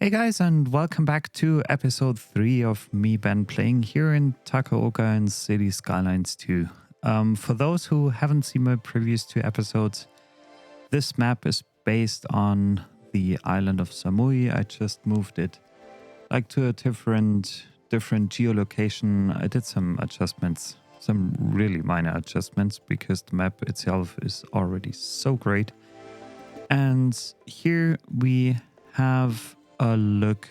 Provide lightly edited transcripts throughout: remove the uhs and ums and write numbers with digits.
Hey guys, and welcome back to episode 3 of me, Ben, playing here in Takaoka in City Skylines 2. For those who haven't seen my previous 2 episodes, this map is based on the island of Samui. I just moved it to a different geolocation. I did some adjustments, some really minor adjustments, because the map itself is already so great. And here we have a look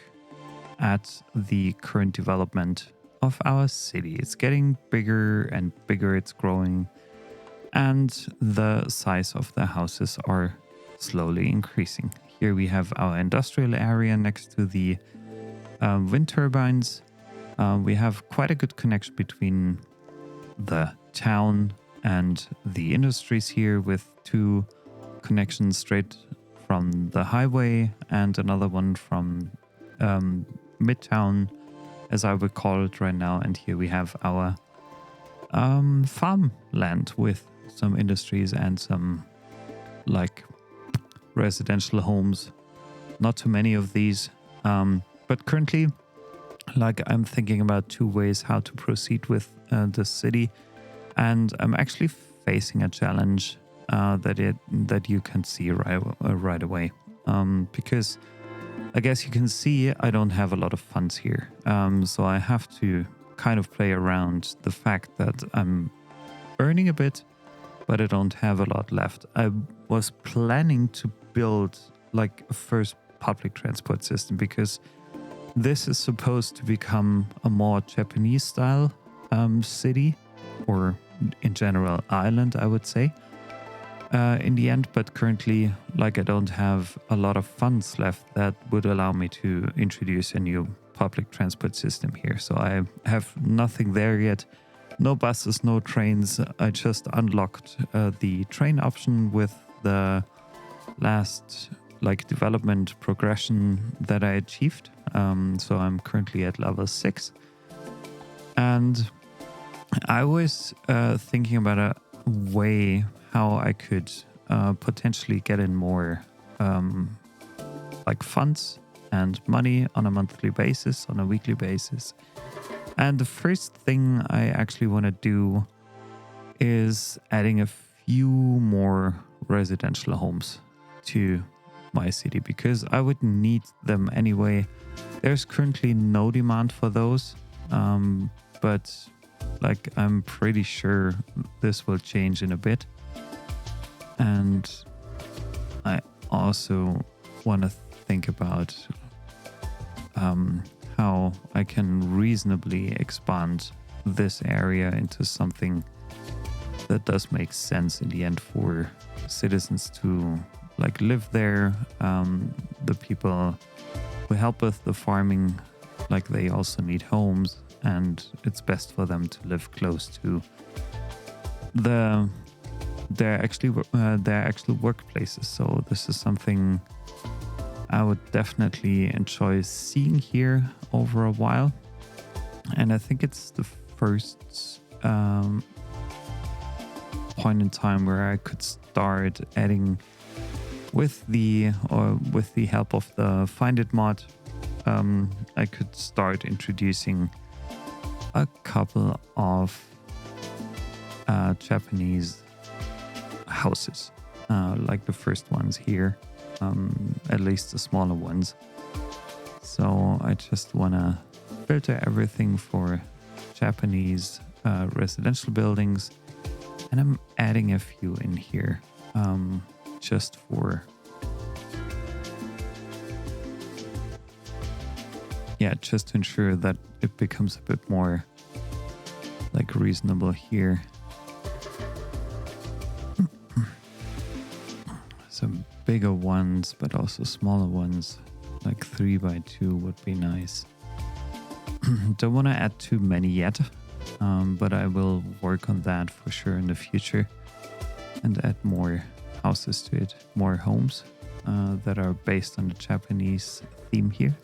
at the current development of our city. It's getting bigger and bigger, it's growing, and the size of the houses are slowly increasing. Here we have our industrial area next to the wind turbines. We have quite a good connection between the town and the industries here, with 2 connections straight from the highway and another one from Midtown, as I would call it right now. And here we have our farmland with some industries and some residential homes. Not too many of these, but currently I'm thinking about 2 ways how to proceed with the city, and I'm actually facing a challenge that you can see right away, because I guess you can see I don't have a lot of funds here, so I have to kind of play around the fact that I'm earning a bit, but I don't have a lot left. I was planning to build a first public transport system, because this is supposed to become a more Japanese style city, or in general island, I would say. In the end, but currently, I don't have a lot of funds left that would allow me to introduce a new public transport system here. So I have nothing there yet. No buses, no trains. I just unlocked the train option with the last development progression that I achieved. So I'm currently at level 6. And I was thinking about a way how I could potentially get in more funds and money on a monthly basis, on a weekly basis. And the first thing I actually want to do is adding a few more residential homes to my city, because I would need them anyway. There's currently no demand for those, but I'm pretty sure this will change in a bit. And I also want to think about how I can reasonably expand this area into something that does make sense in the end for citizens to live there. The people who help with the farming, they also need homes, and it's best for them to live close to their actual workplaces. So this is something I would definitely enjoy seeing here over a while. And I think it's the first point in time where I could start adding, with the help of the Find It mod, I could start introducing a couple of Japanese houses, the first ones here, at least the smaller ones. So I just want to filter everything for Japanese residential buildings, and I'm adding a few in here, just to ensure that it becomes a bit more reasonable here. Some bigger ones, but also smaller ones, 3x2 would be nice. Don't want to add too many yet, but I will work on that for sure in the future, and add more houses to it, more homes that are based on the Japanese theme here.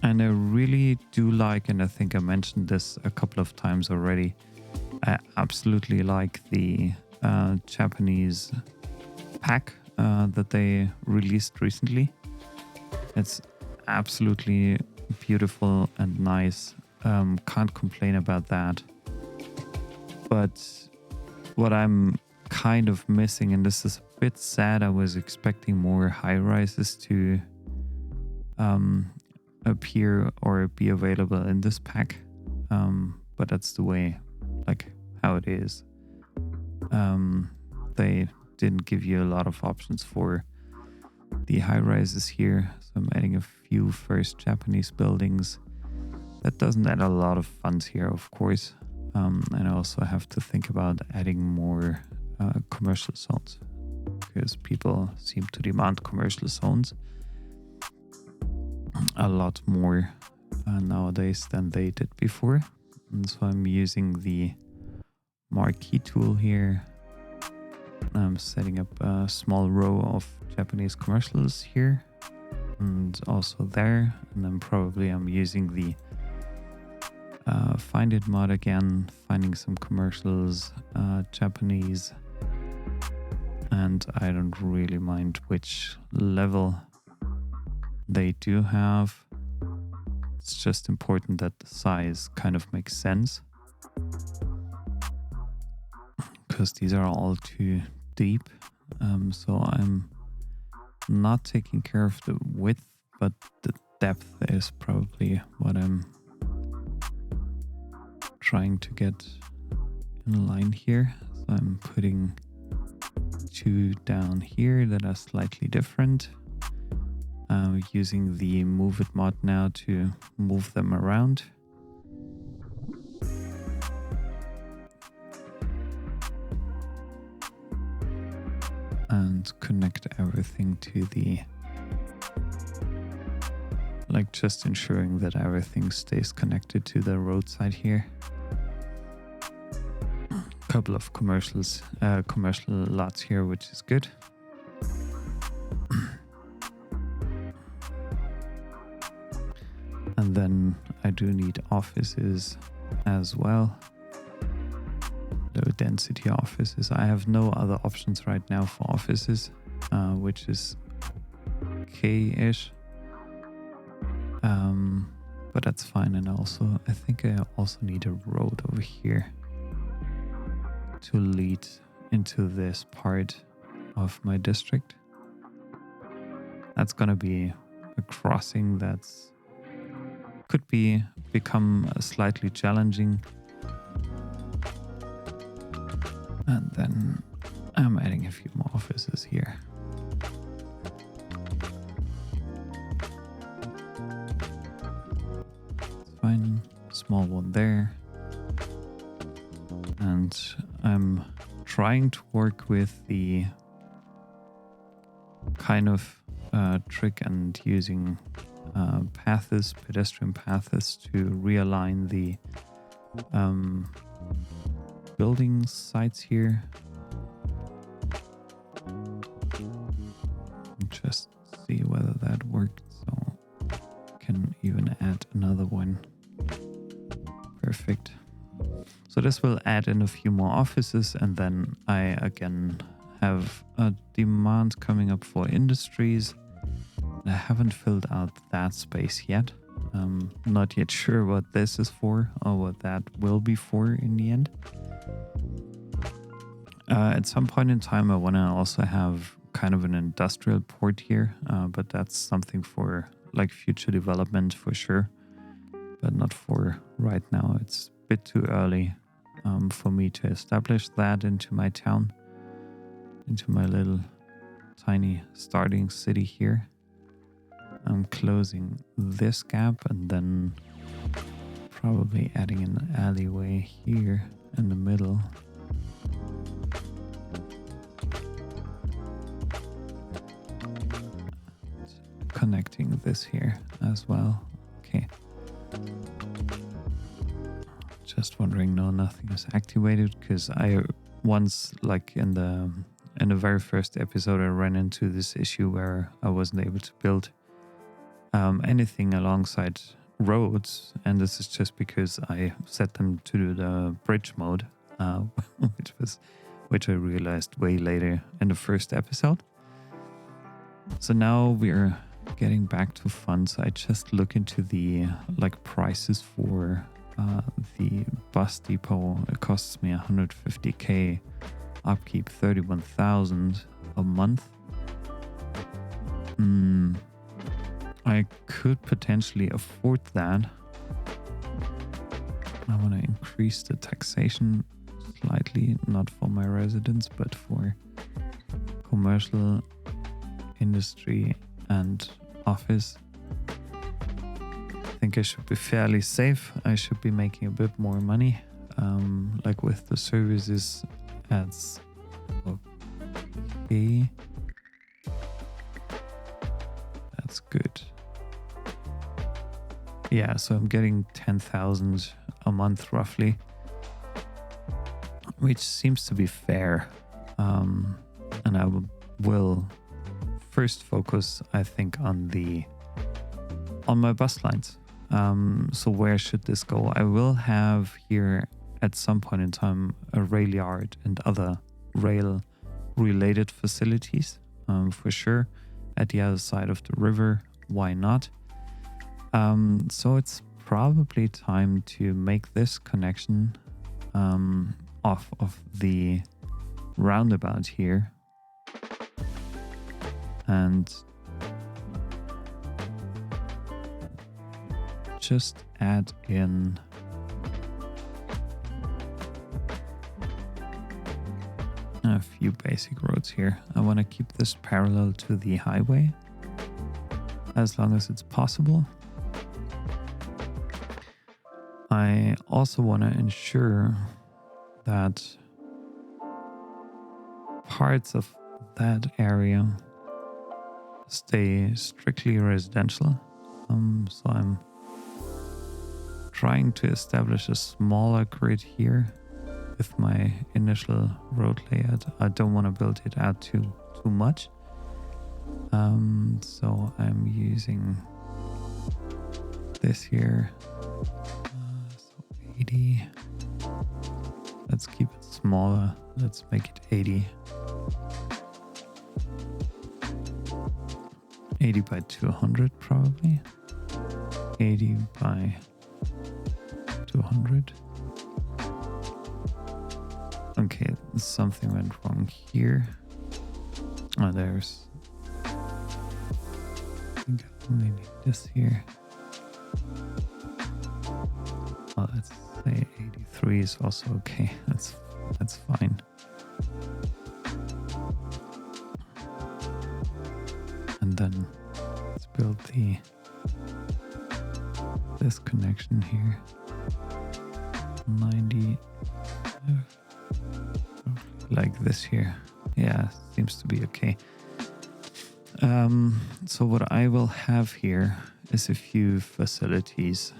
And I really do like, and I think I mentioned this a couple of times already, I absolutely like the Japanese pack that they released recently. It's absolutely beautiful and nice. Can't complain about that. But what I'm kind of missing, and this is a bit sad, I was expecting more high rises to appear or be available in this pack. But that's the way, like how it is. They didn't give you a lot of options for the high rises here. So I'm adding a few first Japanese buildings. That doesn't add a lot of funds here, of course. And I also have to think about adding more commercial zones, because people seem to demand commercial zones a lot more nowadays than they did before. And so I'm using the marquee tool here. I'm setting up a small row of Japanese commercials here and also there. And then probably I'm using the find it mod again, finding some commercials, Japanese. And I don't really mind which level they do have. It's just important that the size kind of makes sense, because these are all too deep. So I'm not taking care of the width, but the depth is probably what I'm trying to get in line here. So I'm putting 2 down here that are slightly different. Using the move it mod now to move them around. And connect everything to the, like, just ensuring that everything stays connected to the roadside here. Couple of commercial lots here, which is good. And then I do need offices as well. Low density offices. I have no other options right now for offices, which is okay-ish. But that's fine. And also, I think I also need a road over here to lead into this part of my district. That's gonna be a crossing that's could become slightly challenging. And then I'm adding a few more offices here. It's fine. Small one there. And I'm trying to work with the kind of trick and using pedestrian paths to realign the building sites here. Just see whether that worked. So can even add another one. Perfect. So this will add in a few more offices, and then I again have a demand coming up for industries. I haven't filled out that space yet. Not yet sure what this is for or what that will be for in the end. At some point in time, I want to also have kind of an industrial port here, but that's something for like future development for sure, but not for right now. It's a bit too early for me to establish that into my town, into my little tiny starting city here. I'm closing this gap and then probably adding an alleyway here in the middle. Connecting this here as well. Okay. Just wondering, no, nothing is activated, because I once, like in the very first episode, I ran into this issue where I wasn't able to build anything alongside roads, and this is just because I set them to the bridge mode, which was which I realized way later in the first episode. So now we're getting back to fun. So I just look into the prices for the bus depot. It costs me 150k, upkeep 31,000 a month. I could potentially afford that. I want to increase the taxation slightly, not for my residents, but for commercial, industry, and office. I think I should be fairly safe. I should be making a bit more money. Like with the services, that's okay. That's good. Yeah, so I'm getting 10,000 a month roughly, which seems to be fair. And I will first focus, I think, on my bus lines. So where should this go? I will have here at some point in time a rail yard and other rail related facilities, for sure, at the other side of the river. Why not? So it's probably time to make this connection off of the roundabout here and just add in a few basic roads here. I want to keep this parallel to the highway as long as it's possible. I also want to ensure that parts of that area stay strictly residential. So I'm trying to establish a smaller grid here with my initial road layout. I don't want to build it out too much. So I'm using this here. So 80. Let's keep it smaller. Let's make it 80. 80 by 200 probably. 80 by 200. Okay, something went wrong here. Oh, there's... I think I only need this here. Oh, let's say 83 is also okay. That's fine. And then let's build this connection here. 90, like this here. Yeah, seems to be okay. So what I will have here is a few facilities.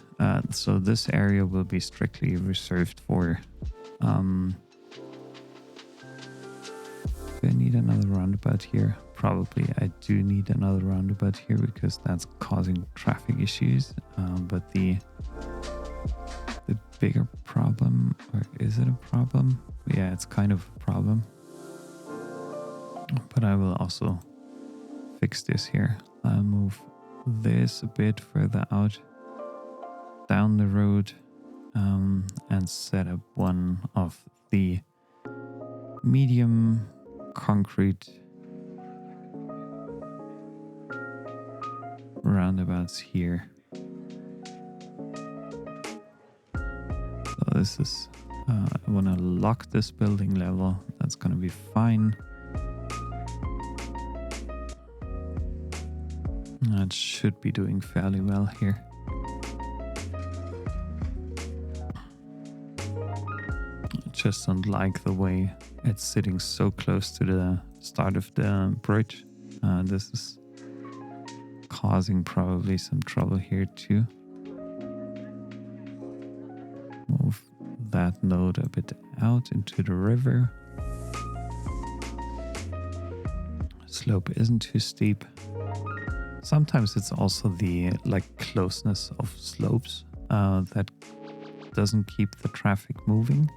So this area will be strictly reserved for... do I need another roundabout here? Probably I do need another roundabout here because that's causing traffic issues. But the bigger problem, or is it a problem? Yeah, it's kind of a problem. But I will also fix this here. I'll move this a bit further out down the road and set up one of the medium concrete roundabouts here. So this is, I want to lock this building level. That's going to be fine. That should be doing fairly well here. I just don't like the way it's sitting so close to the start of the bridge. This is causing probably some trouble here too. Move that node a bit out into the river. Slope isn't too steep. Sometimes it's also the closeness of slopes that doesn't keep the traffic moving.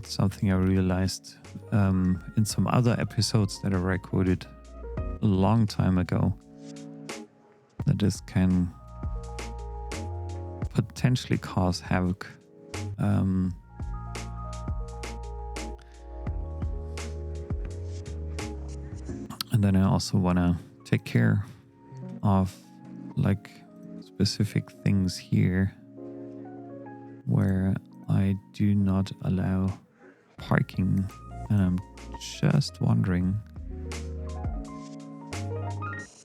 Something I realized in some other episodes that I recorded a long time ago, that this can potentially cause havoc. And then I also want to take care of like specific things here where I do not allow parking. And I'm just wondering,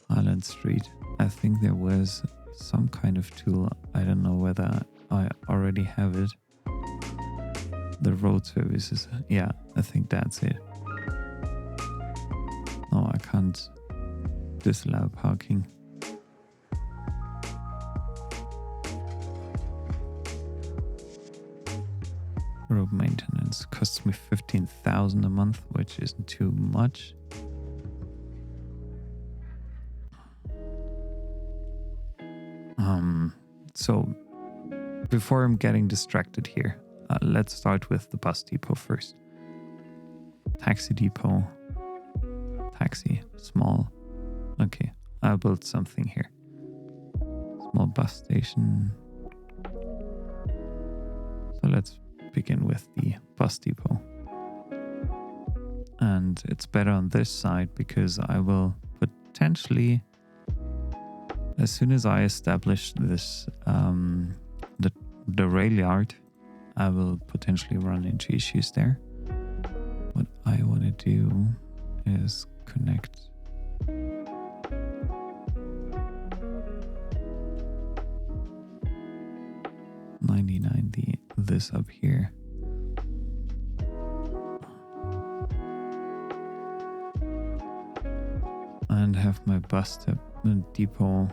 Island Street, I think there was some kind of tool. I don't know whether I already have it. The road services. Yeah, I think that's it. No, I can't disallow parking. Road maintenance costs me 15,000 a month, which isn't too much. So before I'm getting distracted here, let's start with the bus depot first. Taxi depot. Taxi, small. Okay, I'll build something here. Small bus station. So let's begin with the bus depot. And it's better on this side because I will potentially, as soon as I establish this, the rail yard, I will potentially run into issues there. What I want to do is connect this up here. And have my bus depot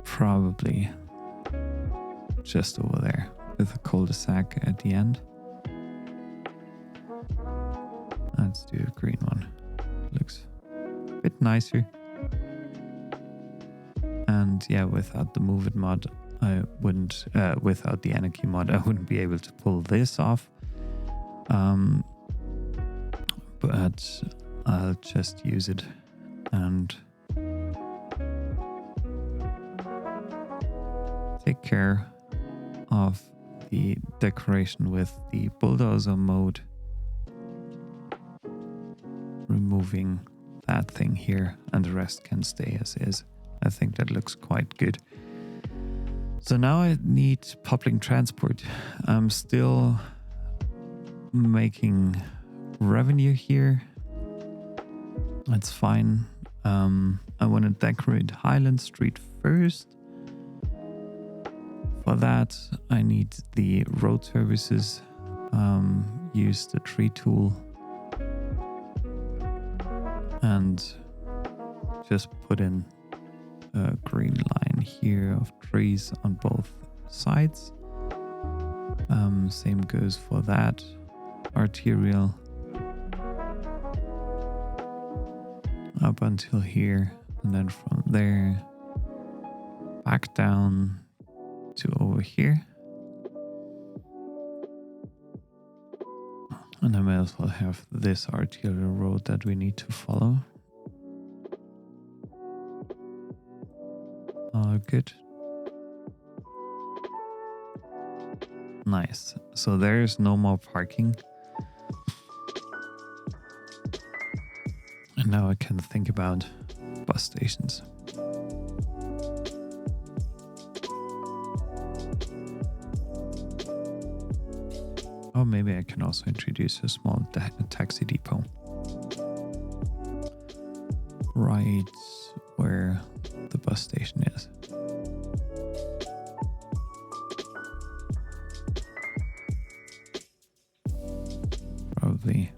probably just over there with a cul-de-sac at the end. Let's do a green one. Looks a bit nicer. And yeah, without the Move It mod, I wouldn't, without the Anarchy mod, I wouldn't be able to pull this off. But I'll just use it and take care of the decoration with the bulldozer mode, removing that thing here, and the rest can stay as is. I think that looks quite good. So now I need public transport. I'm still making revenue here. That's fine. I want to decorate Highland Street first. For that, I need the road services. Use the tree tool and just put in a green line here of trees on both sides. Same goes for that arterial up until here, and then from there back down to over here. And I may as well have this arterial road that we need to follow. Good. Nice. So there's no more parking. And now I can think about bus stations. Or maybe I can also introduce a small taxi depot. Right where the bus station is. Probably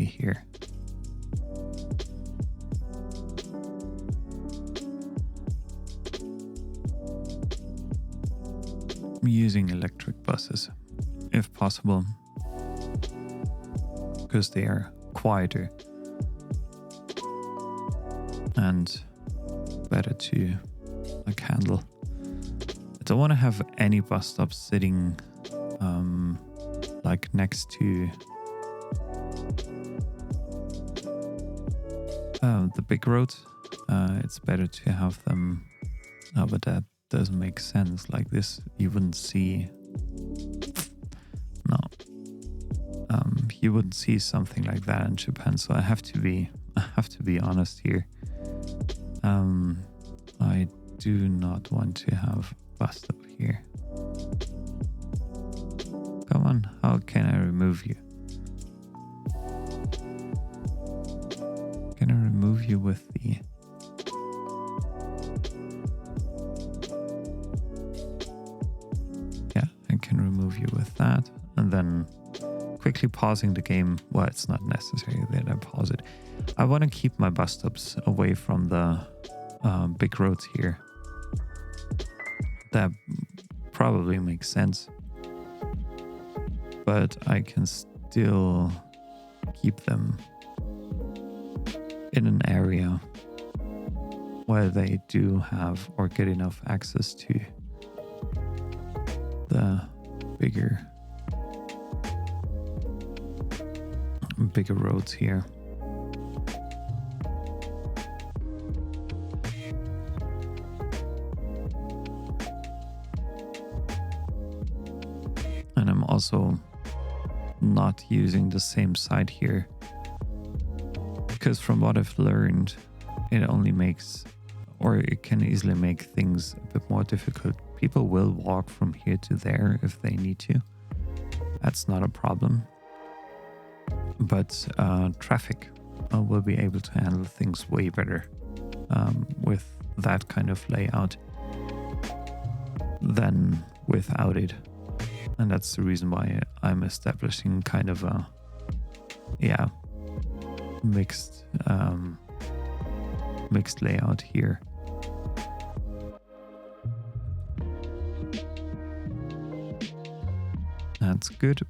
here. I'm using electric buses, if possible. because they are quieter and better to like handle. I don't want to have any bus stops sitting like next to the big roads. It's better to have them, but that doesn't make sense. Like this, you wouldn't see. No, you wouldn't see something like that in Japan. So I have to be honest here. I do not want to have bus stop here. Come on, how can I remove you? Can I remove you with the... Yeah, I can remove you with that. And then quickly pausing the game. Well, it's not necessary that I pause it. I want to keep my bus stops away from the big roads here. That probably makes sense. But I can still keep them in an area where they do have or get enough access to the bigger roads here. And I'm also not using the same side here, because from what I've learned, it only makes, or it can easily make things a bit more difficult. People will walk from here to there if they need to. That's not a problem. But traffic will be able to handle things way better with that kind of layout than without it. And that's the reason why I'm establishing kind of a, mixed layout here. That's good.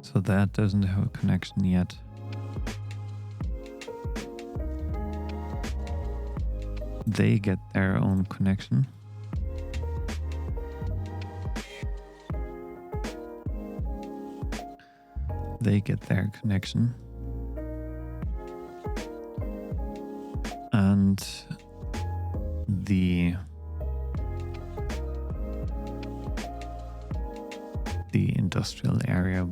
So that doesn't have a connection yet. They get their own connection. They get their connection. And the industrial area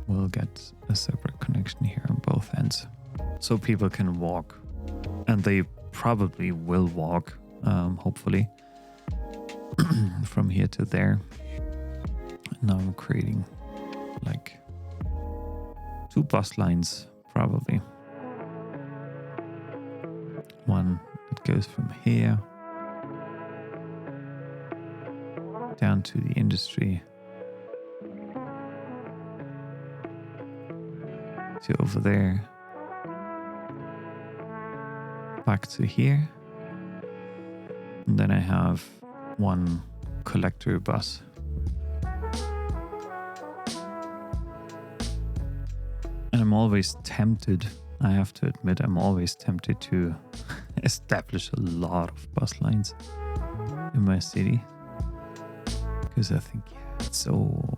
will get a separate connection here on both ends. So people can walk, and they probably will walk, hopefully, from here to there. Now I'm creating like 2 bus lines, probably. One that goes from here down to the industry to over there, back to here, and then I have one collector bus. And I'm always tempted, I have to admit, I'm always tempted to establish a lot of bus lines in my city, because I think it's so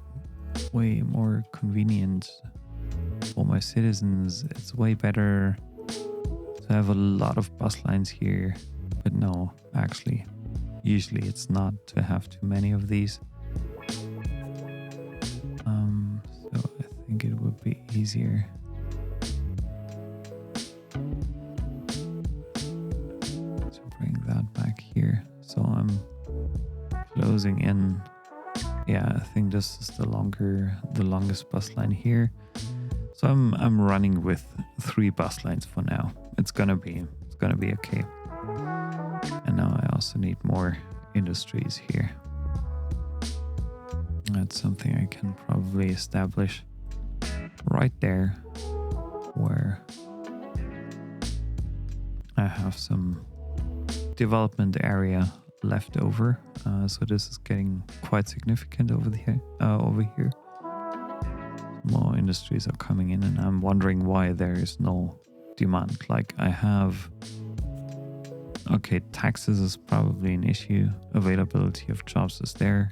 way more convenient for my citizens. It's way better to have a lot of bus lines here. But no, actually, usually it's not to have too many of these. So I think it would be easier to bring that back here. So I'm closing in. Yeah, I think this is the longest bus line here. So I'm running with 3 bus lines for now. It's gonna be okay. And now I also need more industries here. That's something I can probably establish right there, where I have some development area left over. So this is getting quite significant over here. More industries are coming in, and I'm wondering why there is no demand. Like I have, okay, taxes is probably an issue. Availability of jobs is there.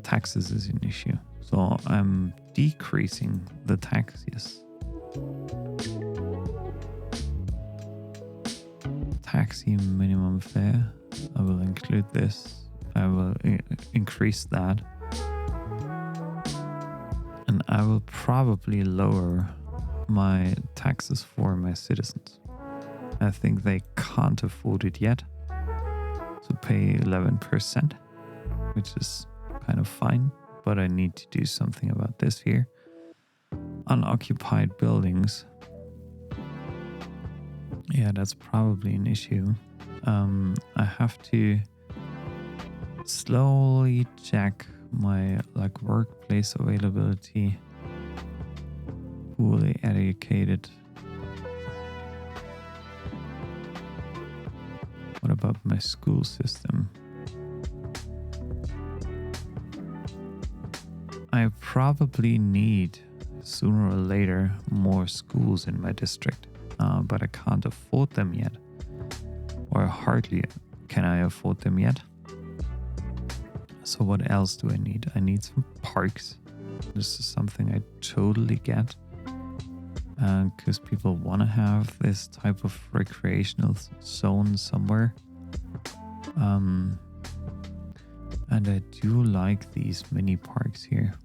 Taxes is an issue. So I'm decreasing the taxes. Taxi minimum fare. I will include this. I will increase that. And I will probably lower my taxes for my citizens. I think they can't afford it yet. So pay 11%, which is kind of fine. But I need to do something about this here. Unoccupied buildings. Yeah, that's probably an issue. I have to slowly check my workplace availability, fully educated. What about my school system? I probably need sooner or later more schools in my district, but I can't afford them yet, or hardly can I afford them yet. So what else do I need? I need some parks. This is something I totally get, because people want to have this type of recreational zone somewhere. And I do like these mini parks here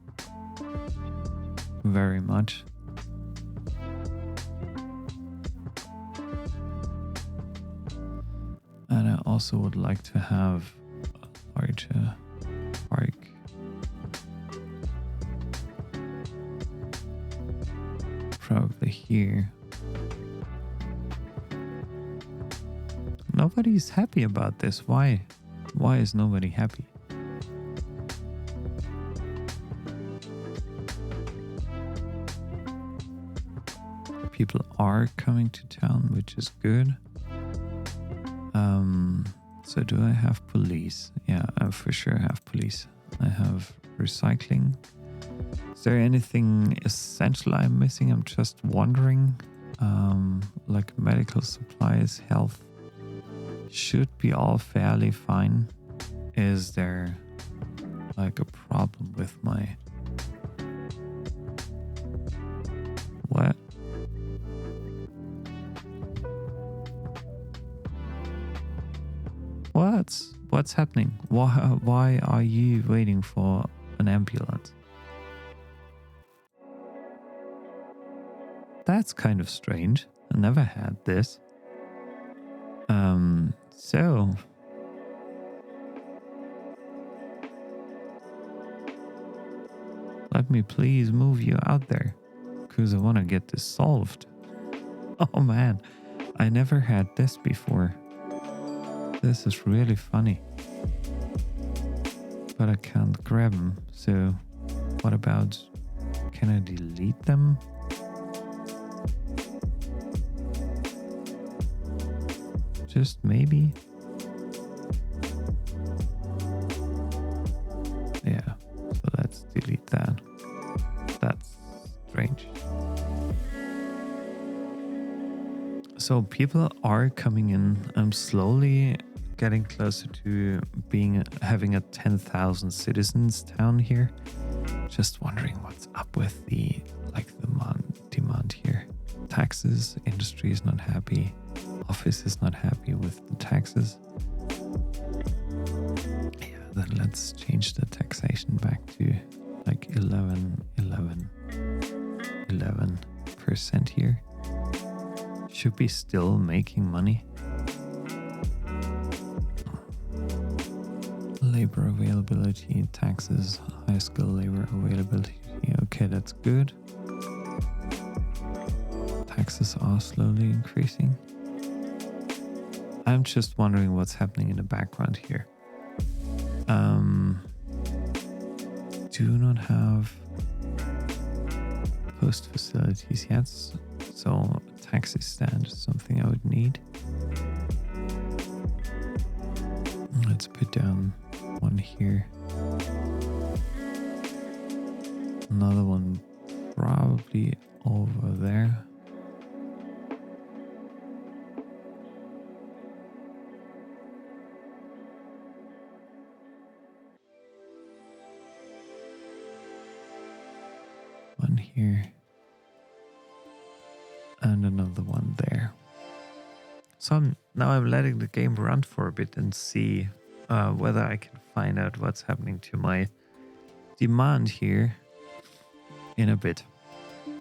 very much. And I also would like to have a larger park. Probably here. Nobody's happy about this. Why? Why is nobody happy? People are coming to town, which is good. So do I have police? Yeah, I for sure have police. I have recycling. Is there anything essential I'm missing? I'm just wondering. Like medical supplies, health should be all fairly fine. Is there like a problem with my... What? What's happening? Why are you waiting for an ambulance? That's kind of strange. I never had this. So let me please move you out there, because I want to get this solved. Oh man, I never had this before. This is really funny. But I can't grab them, so what about, can I delete them? Just maybe? Yeah, so let's delete that. That's strange. So people are coming in. I'm slowly getting closer to having a 10,000 citizens town here. Just wondering what's up with the demand here. Taxes, industry is not happy. Office is not happy with the taxes. Yeah, then let's change the taxation back to like 11% here. Should be still making money. Labor availability, taxes, high skill labor availability. Okay, that's good. Taxes are slowly increasing. I'm just wondering what's happening in the background here. Do not have post facilities yet, so taxi stand is something I would need. Let's put down one here. Another one probably over there. One here. And another one there. So now I'm letting the game run for a bit and see whether I can find out what's happening to my demand here in a bit.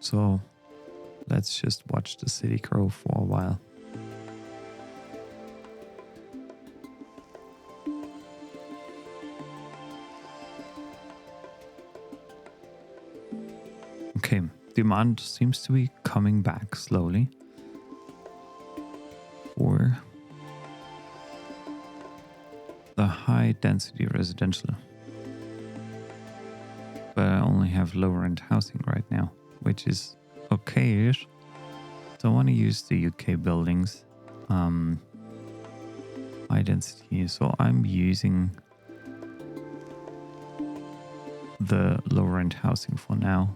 So let's just watch the city grow for a while. Okay, demand seems to be coming back slowly. For the high density residential. But I only have lower end housing right now, which is okay-ish. Don't want to use the UK buildings. High density, so I'm using the lower end housing for now.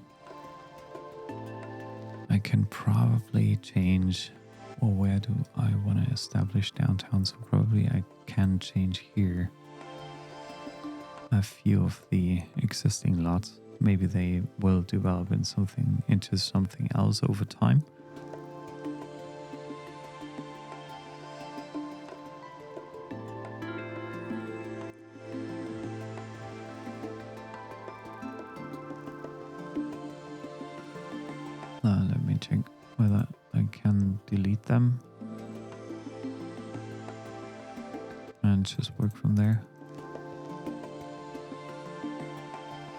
I can probably change, or where do I want to establish downtown? So probably I can change here a few of the existing lots. Maybe they will develop into something else over time. Let me check whether I can delete them and just work from there.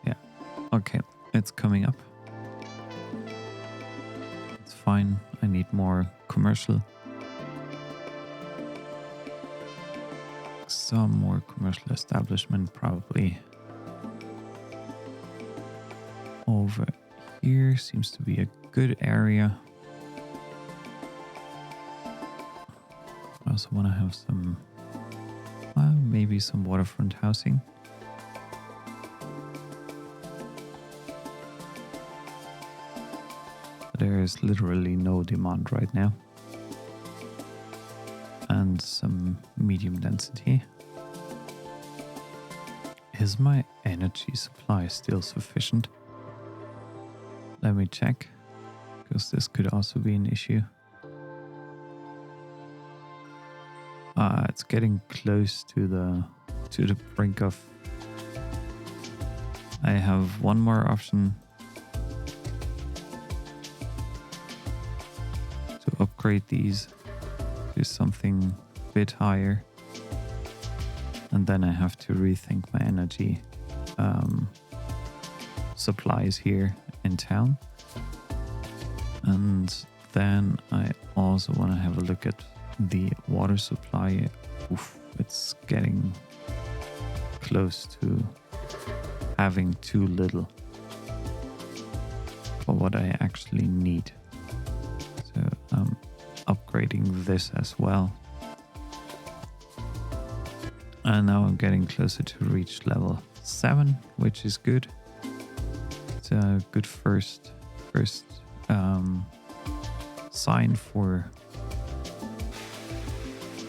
Yeah, okay, it's coming up. It's fine. I need more commercial. Some more commercial establishment probably. Over here seems to be a good area. I also want to have some, maybe some waterfront housing. There is literally no demand right now. And some medium density. Is my energy supply still sufficient? Let me check, because this could also be an issue. It's getting close to the brink of. I have one more option to upgrade these to something a bit higher, and then I have to rethink my energy supplies here in town. And then I also want to have a look at the water supply. Oof, it's getting close to having too little for what I actually need. So I'm upgrading this as well. And now I'm getting closer to reach level 7, which is good. It's a good first sign for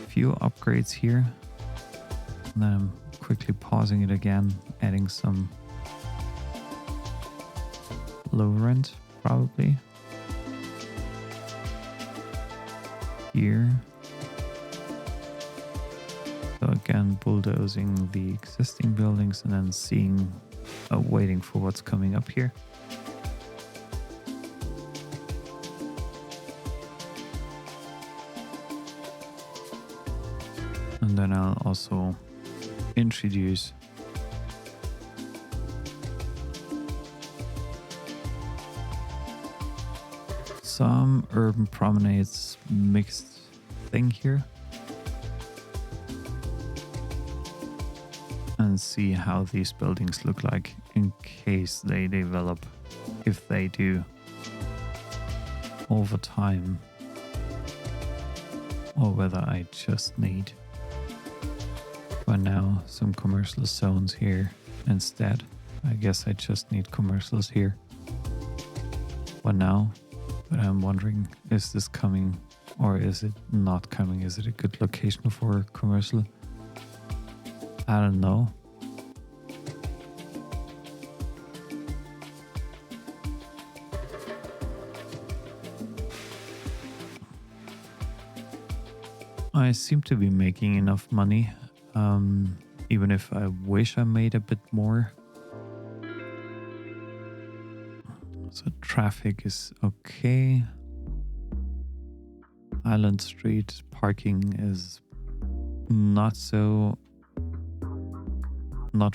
a few upgrades here. And then I'm quickly pausing it again, adding some low rent probably here. So again, bulldozing the existing buildings and then waiting for what's coming up here. And then I'll also introduce some urban promenades mixed thing here. And see how these buildings look like in case they develop, if they do, over time, or whether I just need. for now some commercial zones here instead. I guess I just need commercials here for now. But I'm wondering, is this coming or is it not coming? Is it a good location for commercial? I don't know. I seem to be making enough money, even if I wish I made a bit more. So traffic is okay. Island Street parking is not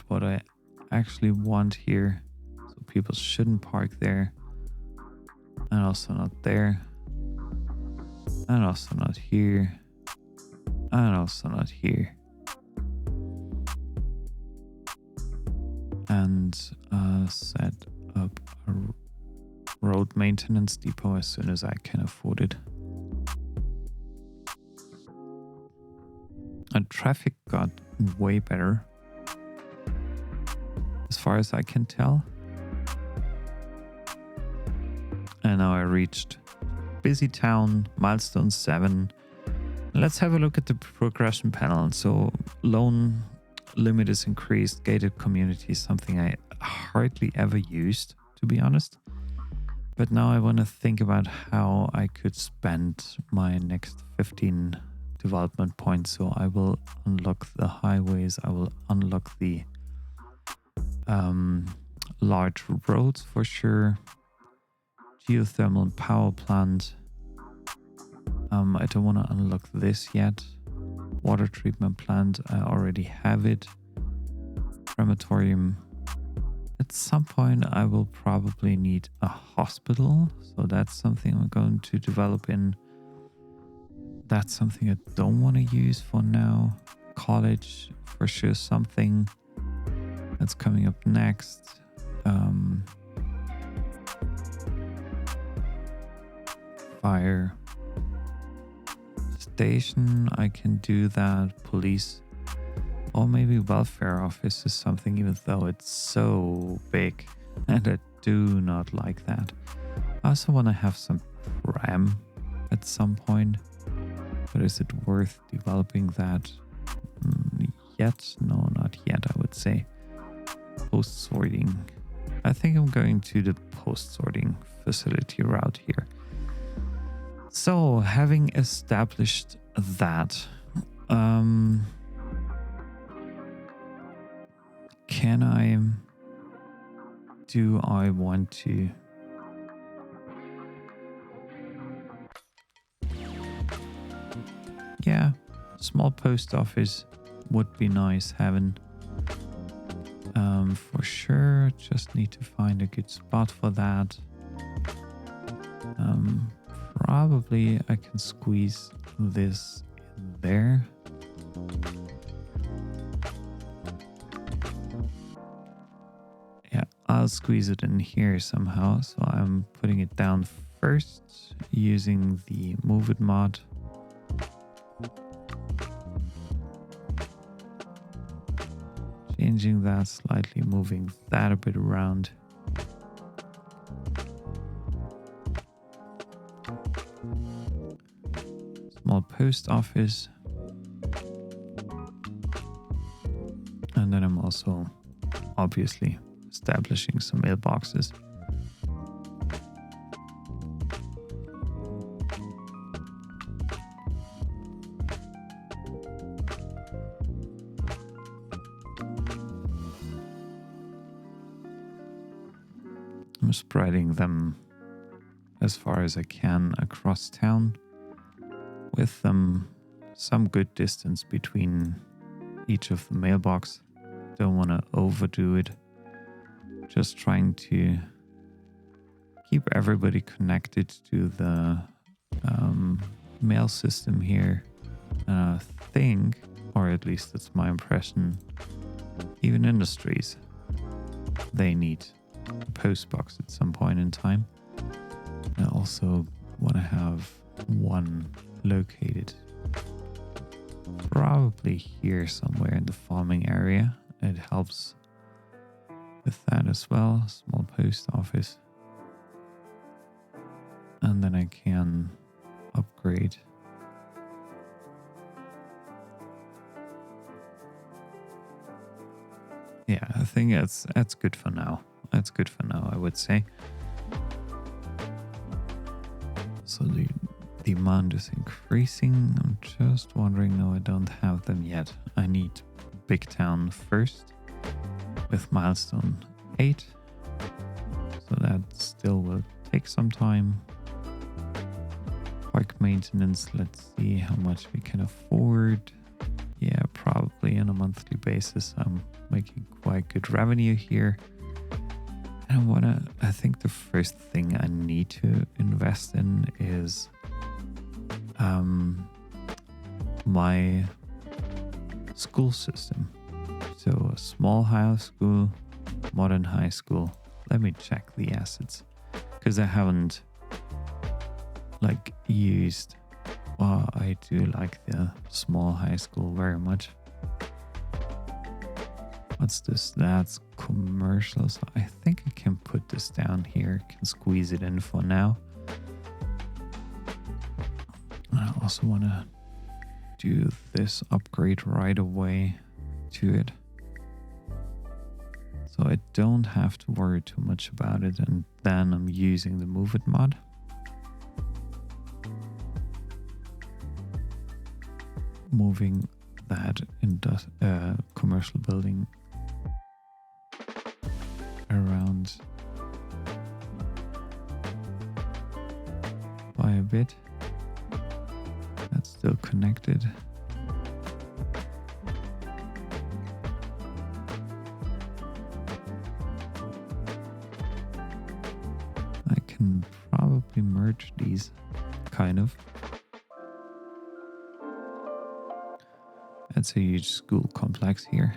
what I actually want here. So people shouldn't park there. And also not there. And also not here. And also not here. And set up a road maintenance depot as soon as I can afford it. And traffic got way better, as far as I can tell. And now I reached Busy Town, milestone 7. Let's have a look at the progression panel. So loan limit is increased, gated community is something I hardly ever used, to be honest. But now I want to think about how I could spend my next 15 development points. So I will unlock the highways, I will unlock the large roads for sure. Geothermal power plant. I don't want to unlock this yet. Water treatment plant, I already have it. Crematorium. At some point I will probably need a hospital, so that's something I'm going to develop in. That's something I don't want to use for now. College, for sure, something that's coming up next. Fire station, I can do that. Police, or maybe welfare office is something, even though it's so big and I do not like that. I also want to have some RAM at some point, but is it worth developing that yet? No, not yet, I would say. Post sorting, I think I'm going to the post sorting facility route here. So, having established that, do I want to yeah, small post office would be nice having, for sure. Just need to find a good spot for that. Probably I can squeeze this in there. Yeah, I'll squeeze it in here somehow. So I'm putting it down first using the move it mod. Changing that slightly, moving that a bit around. Small post office. And then I'm also obviously establishing some mailboxes. I'm spreading them as far as I can across town, with some good distance between each of the mailbox. Don't want to overdo it. Just trying to keep everybody connected to the mail system here. I think, or at least that's my impression, even industries, they need a post box at some point in time. I also want to have one located probably here somewhere in the farming area. It helps with that as well. Small post office. And then I can upgrade. Yeah, I think that's good for now. That's good for now, I would say. So the demand is increasing. I'm just wondering, no, I don't have them yet. I need Big Town first with milestone 8. So that still will take some time. Park maintenance, let's see how much we can afford. Yeah, probably on a monthly basis. I'm making quite good revenue here. And I think the first thing I need to invest in is my school system. So a small high school, modern high school. Let me check the assets because I haven't used. Well, I do like the small high school very much. What's this? That's commercial. So I think I can put this down here. Can squeeze it in for now. I also want to do this upgrade right away to it. So I don't have to worry too much about it. And then I'm using the Move It mod. Moving that commercial building around by a bit. That's still connected. I can probably merge these, kind of. That's a huge school complex here.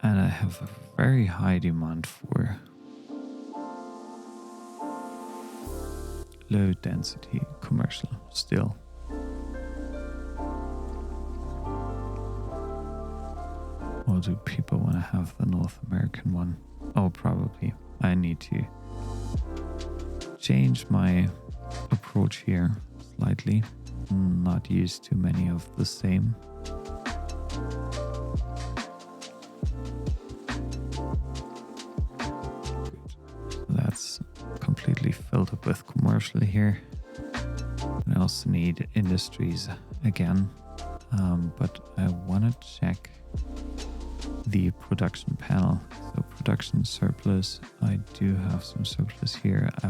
And I have a very high demand for low density commercial still. Or do people want to have the North American one? Oh, probably. I need to change my approach here slightly. Not use too many of the same. That's completely filled up with commercial here. And I also need industries again. But I want to check the production panel. So production surplus. I do have some surplus here. I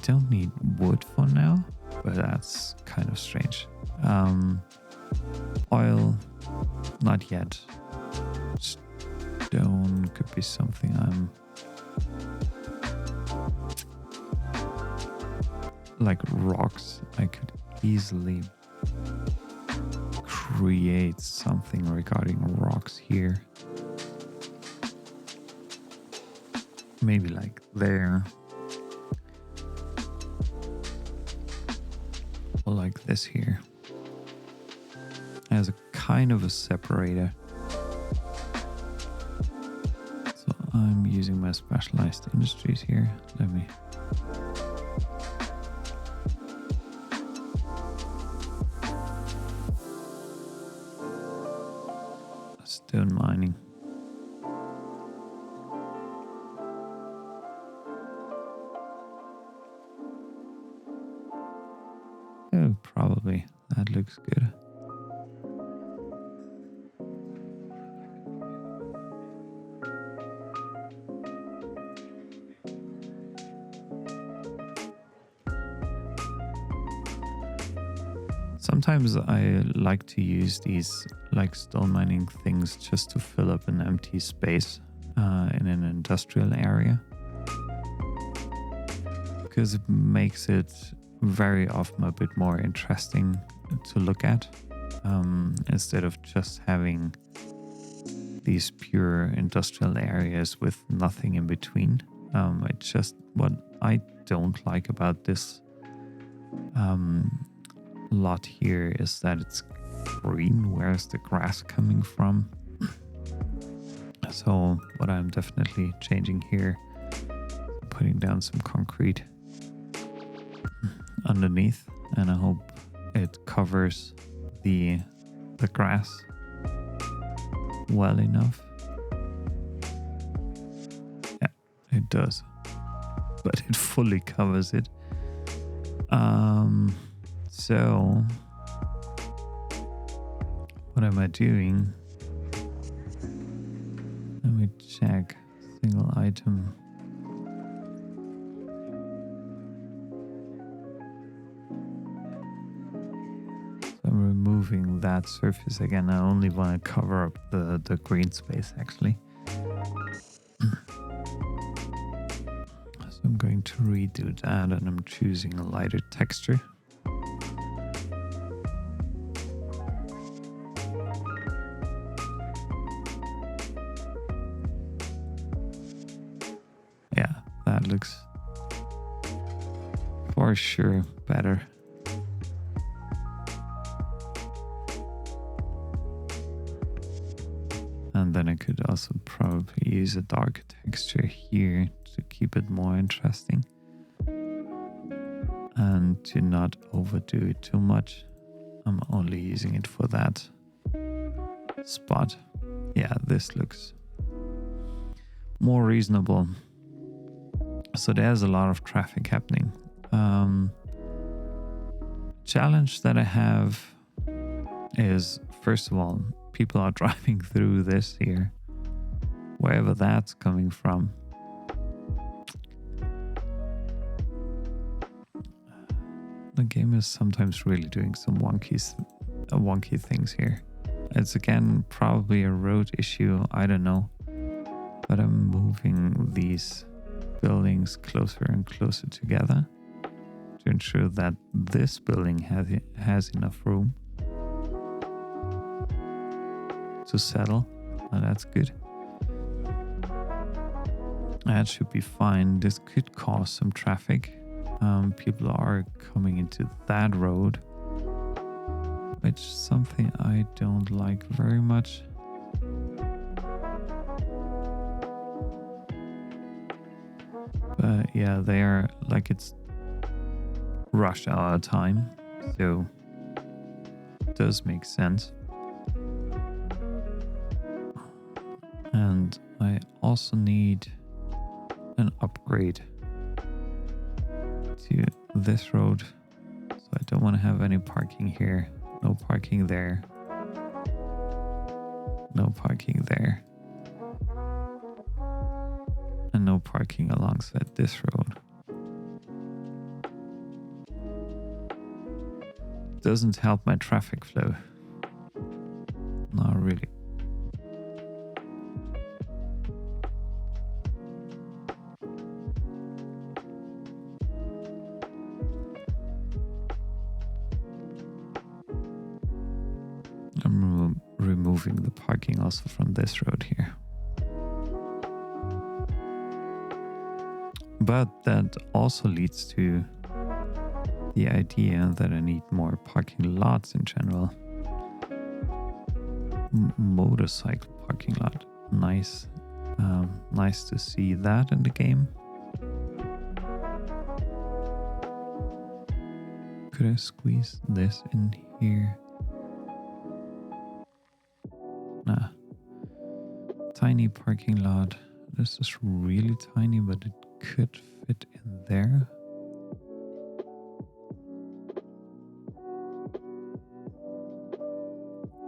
don't need wood for now, but that's kind of strange. Oil, not yet. Stone could be something like rocks. I could easily create something regarding rocks here. Maybe like there. Or like this here. As a kind of a separator. So I'm using my specialized industries here. Let me stone mining. Oh, probably. That looks good. Sometimes I like to use these stone mining things just to fill up an empty space in an industrial area, because it makes it very often a bit more interesting to look at, instead of just having these pure industrial areas with nothing in between. It's just what I don't like about this lot here is that it's green. Where's the grass coming from? So what I'm definitely changing here, putting down some concrete underneath, and I hope it covers the grass well enough. Yeah, it does, but it fully covers it. So what am I doing? Let me check. Single item. So I'm removing that surface again. I only want to cover up the green space actually. So I'm going to redo that, and I'm choosing a lighter texture. Yeah, that looks for sure better. And then I could also probably use a dark texture here to keep it more interesting and to not overdo it too much. I'm only using it for that spot. Yeah, this looks more reasonable. So there's a lot of traffic happening. Challenge that I have is, first of all, people are driving through this here, wherever that's coming from. The game is sometimes really doing some wonky things here. It's again probably a road issue, I don't know, but I'm moving these buildings closer and closer together to ensure that this building has enough room to settle. Oh, that's good. That should be fine. This could cause some traffic. People are coming into that road, which is something I don't like very much. But yeah, they are like, it's rush hour time, so it does make sense. And I also need an upgrade to this road, so I don't want to have any parking here. No parking there. No parking there. And no parking alongside this road. Doesn't help my traffic flow. Not really. I'm removing the parking also from this road here. But that also leads to the idea that I need more parking lots in general. Motorcycle parking lot. Nice. Nice to see that in the game. Could I squeeze this in here? Nah. Tiny parking lot. This is really tiny, but it could fit in there.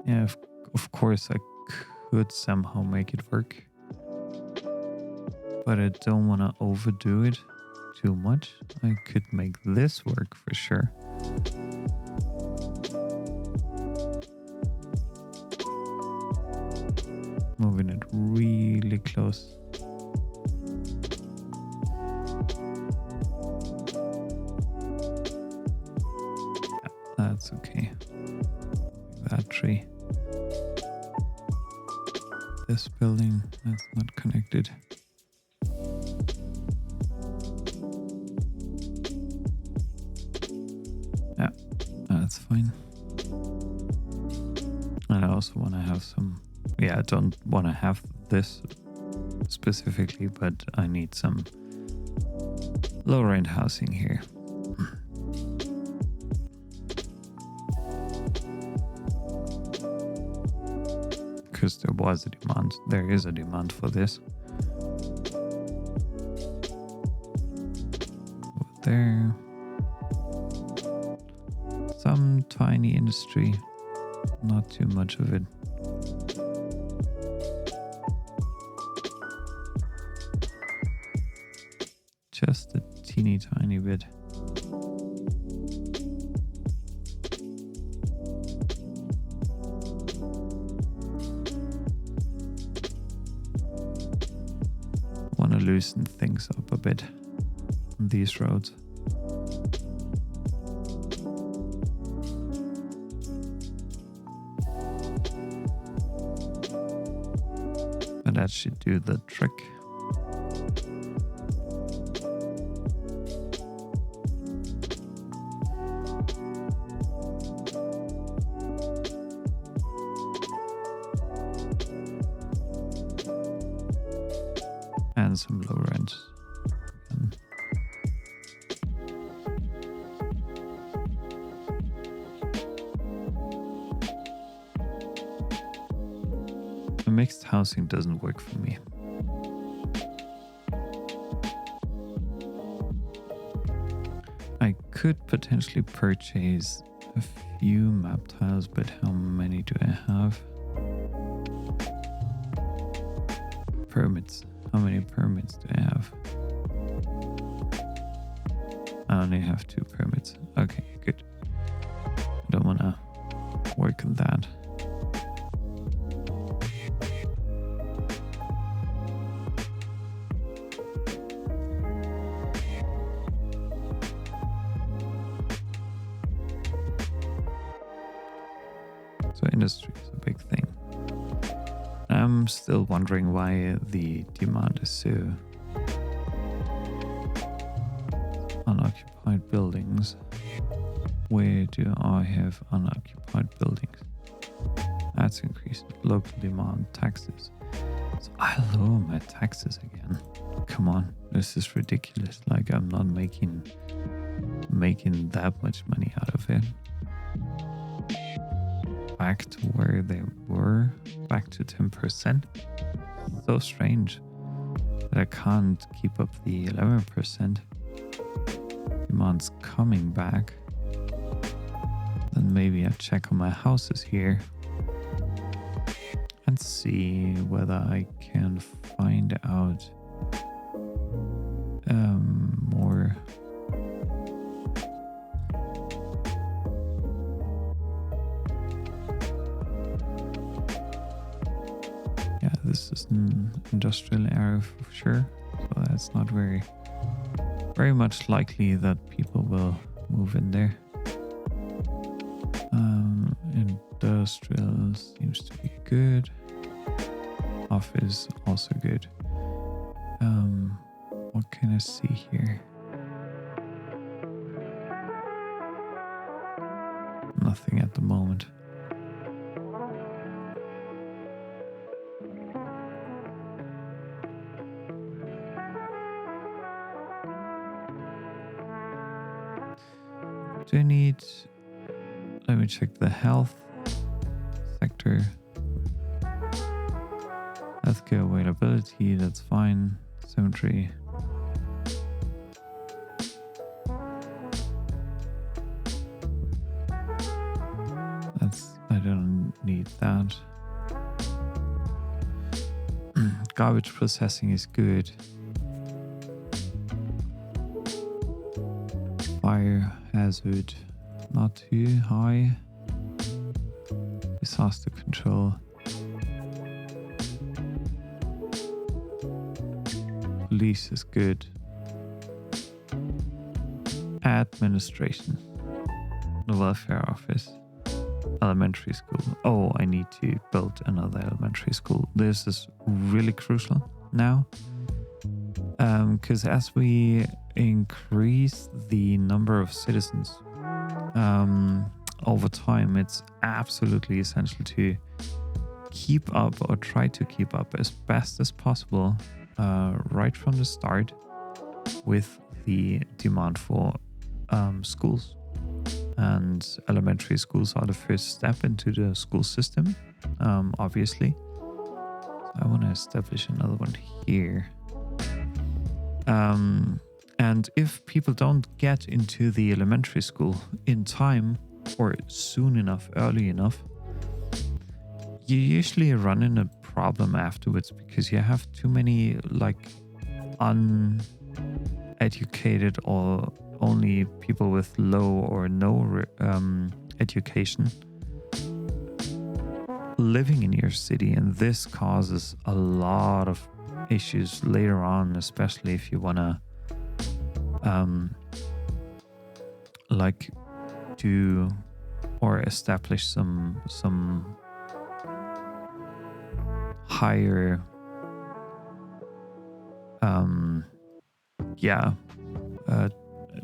Yeah, of course I could somehow make it work. But I don't want to overdo it too much. I could make this work for sure. Moving it really close. Yeah, that's okay. That tree. This building, that's not connected. And I also want to have some, I don't want to have this specifically, but I need some low rent housing here. Because there is a demand for this. Over there. Some tiny industry, not too much of it. Just a teeny tiny bit. Want to loosen things up a bit on these roads. But that should do the trick. And some low rent. The mixed housing doesn't work for me. I could potentially purchase a few map tiles, but how many do I have? Permits. How many permits do I have? I only have 2 permits. Okay, good. I don't want to work on that. So industry is a big thing. I'm still wondering why the demand is so unoccupied buildings. Where do I have unoccupied buildings? That's increased. Local demand, taxes. So I lower my taxes again. Come on, this is ridiculous. Like I'm not making that much money out of it. Back to where they were, back to 10%. So strange that I can't keep up the 11%. Demand's coming back. Then maybe I check on my houses here and see whether I can find out more. Yeah, this is an industrial area for sure, so that's not very much likely that people will move in there. Industrial seems to be good. Office also good. What can I see here? Nothing at the moment. Do I need... Let me check the health sector. Healthcare availability, that's fine. Cemetery. I don't need that. Garbage processing is good. Fire hazard, not too high. Disaster control. Police is good. Administration. The welfare office. Elementary school. Oh, I need to build another elementary school. This is really crucial now. Because as we increase the number of citizens, over time, it's absolutely essential to keep up or try to keep up as best as possible right from the start with the demand for schools. And elementary schools are the first step into the school system, obviously. So I want to establish another one here. And if people don't get into the elementary school in time or soon enough, early enough, you usually run in a problem afterwards because you have too many like uneducated or only people with low or no education living in your city, and this causes a lot of issues later on, especially if you want to like do or establish some higher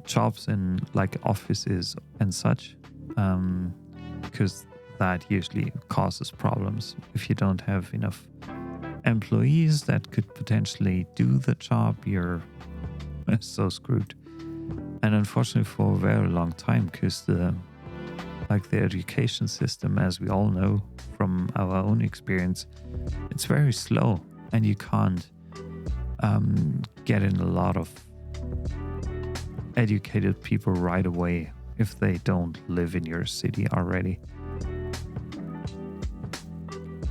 jobs in like offices and such, because that usually causes problems if you don't have enough employees that could potentially do the job. You're so screwed. And unfortunately for a very long time, because the education system, as we all know from our own experience, it's very slow, and you can't get in a lot of educated people right away if they don't live in your city already.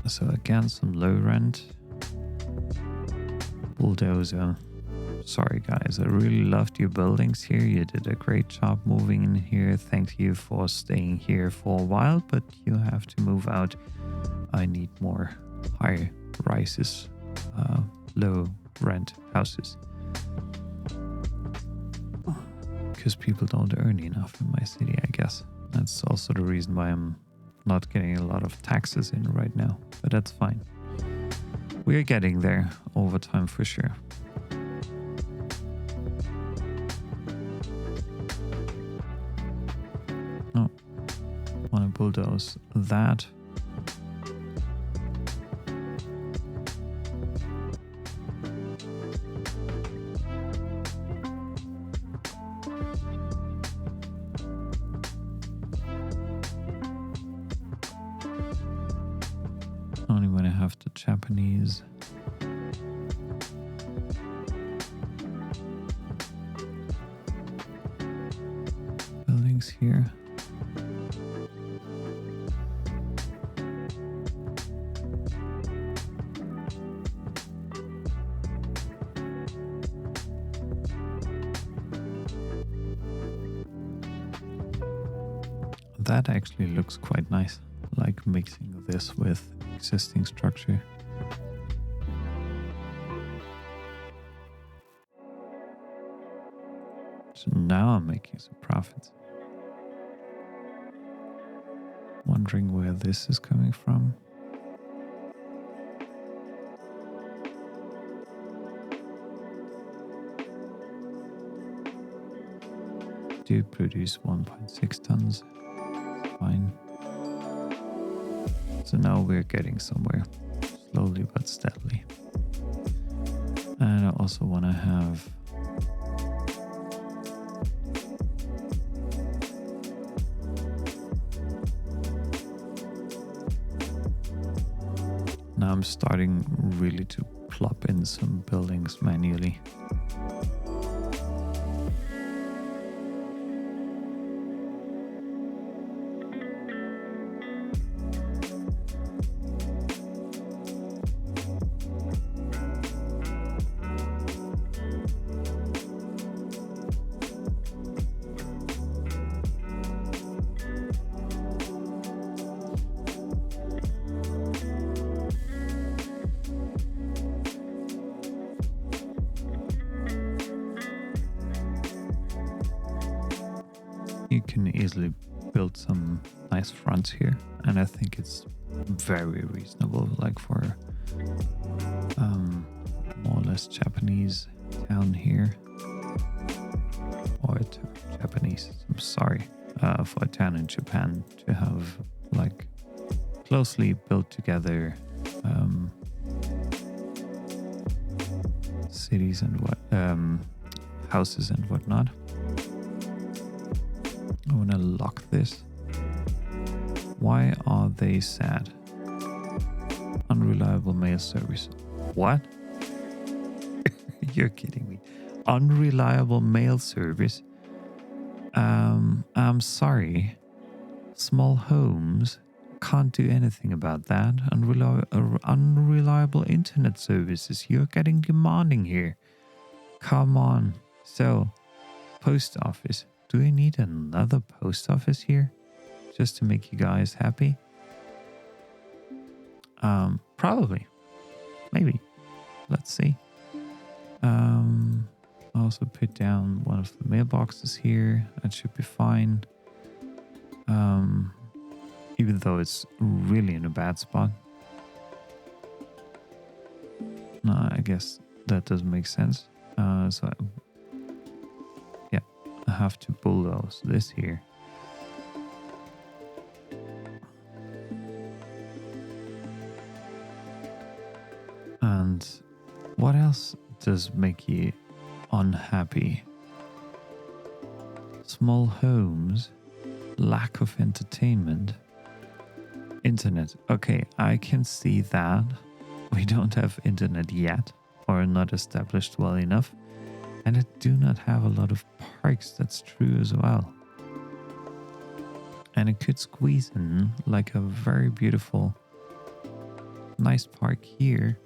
So again, some low rent. Bulldozer. Sorry guys, I really loved your buildings here. You did a great job moving in here. Thank you for staying here for a while, but you have to move out. I need more high rises, low rent houses. Because people don't earn enough in my city, I guess. That's also the reason why I'm not getting a lot of taxes in right now, but that's fine. We're getting there over time for sure. Oh, want to bulldoze that. Only when I have the Japanese. Buildings here. That actually looks quite nice, like mixing this with existing structure. So now I'm making some profits. Wondering where this is coming from. Do produce 1.6 tons. Fine. So now we're getting somewhere, slowly but steadily. And I also want to have now I'm starting really to plop in some buildings manually. You can easily build some nice fronts here, and I think it's very reasonable, like for more or less Japanese town here, or Japanese. I'm sorry, for a town in Japan to have like closely built together cities and houses and whatnot. I want to lock this. Why are they sad? Unreliable mail service. What? You're kidding me. Unreliable mail service? I'm sorry. Small homes can't do anything about that. Unreliable internet services. You're getting demanding here. Come on. So, post office. Do we need another post office here? Just to make you guys happy? Probably. Maybe. Let's see. I also put down one of the mailboxes here. That should be fine. Even though it's really in a bad spot. No, I guess that doesn't make sense. I have to bulldoze this here. And what else does make you unhappy? Small homes, lack of entertainment, internet. Okay, I can see that. We don't have internet yet, or not established well enough. And I do not have a lot of parks, that's true as well. And it could squeeze in like a very beautiful, nice park here.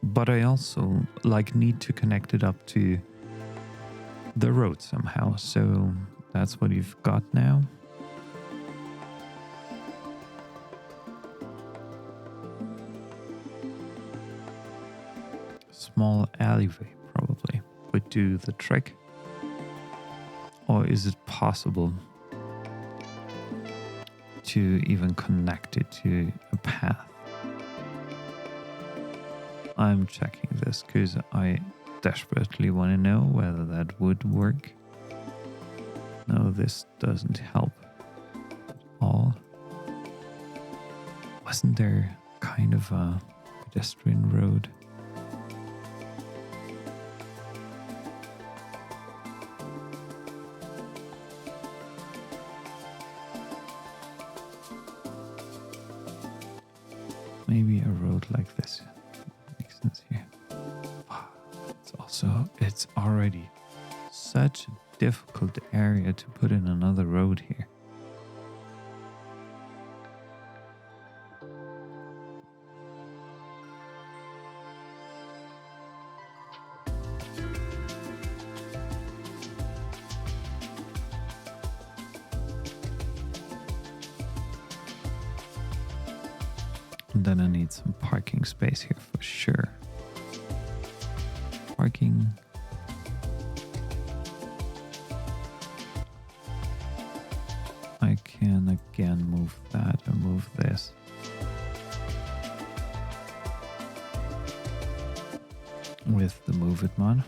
But I also need to connect it up to the road somehow. So that's what you've got now. Small alleyway probably would do the trick. Or is it possible to even connect it to a path? I'm checking this because I desperately want to know whether that would work. No, this doesn't help at all. Wasn't there kind of a pedestrian road? Maybe a road like this makes sense here. It's already such a difficult area to put in another road here. And then I need some parking space here for sure. Parking. I can again move that and move this. With the move it mod.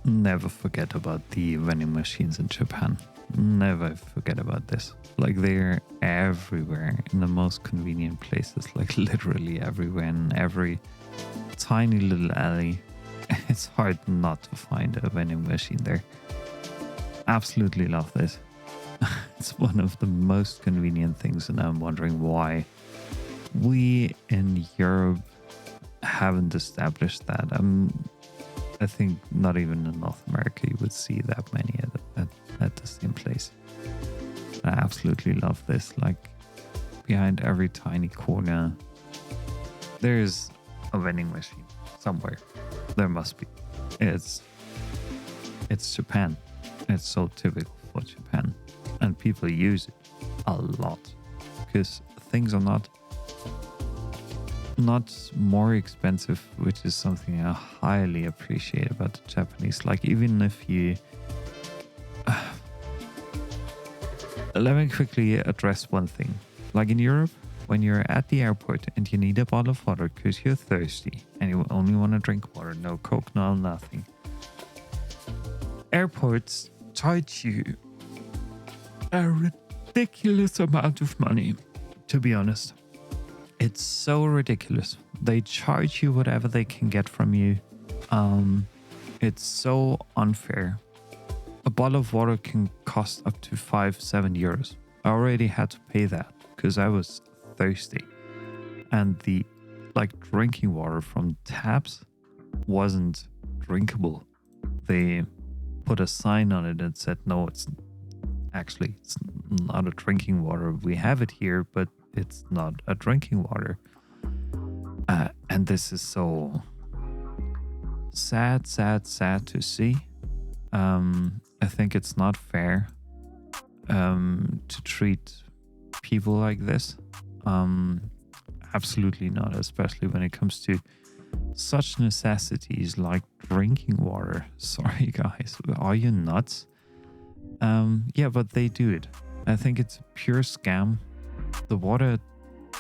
Never forget about the vending machines in Japan. Never forget about this. Like, they're everywhere in the most convenient places, like literally everywhere, in every tiny little alley. It's hard not to find a vending machine there. Absolutely love this. It's one of the most convenient things, and I'm wondering why we in Europe haven't established that. I think not even in North America you would see that many at the same place. I absolutely love this. Like, behind every tiny corner, there's a vending machine somewhere. There must be. It's Japan. It's so typical for Japan. And people use it a lot because things are not more expensive, which is something I highly appreciate about the Japanese. Like, even if you let me quickly address one thing. Like in Europe, when you're at the airport and you need a bottle of water because you're thirsty and you only want to drink water, no Coke, no nothing, airports charge you a ridiculous amount of money, to be honest. It's so ridiculous. They charge you whatever they can get from you. It's so unfair. A bottle of water can cost up to 5-7 euros. I already had to pay that because I was thirsty. And the drinking water from taps wasn't drinkable. They put a sign on it that said, no, it's not a drinking water. We have it here, but it's not a drinking water. And this is so sad to see. I think it's not fair to treat people like this. Absolutely not, especially when it comes to such necessities like drinking water. Sorry, guys, are you nuts? Yeah, but they do it. I think it's a pure scam. The water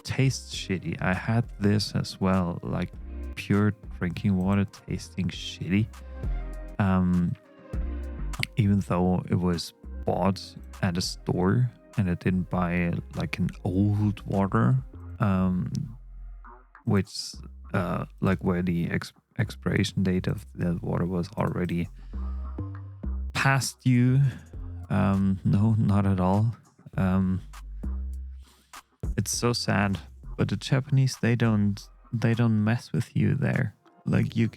tastes shitty. I had this as well, like pure drinking water tasting shitty. Even though it was bought at a store and I didn't buy like an old water, which where the expiration date of the water was already past due. No, not at all. It's so sad, but the Japanese, they don't mess with you there. Like, you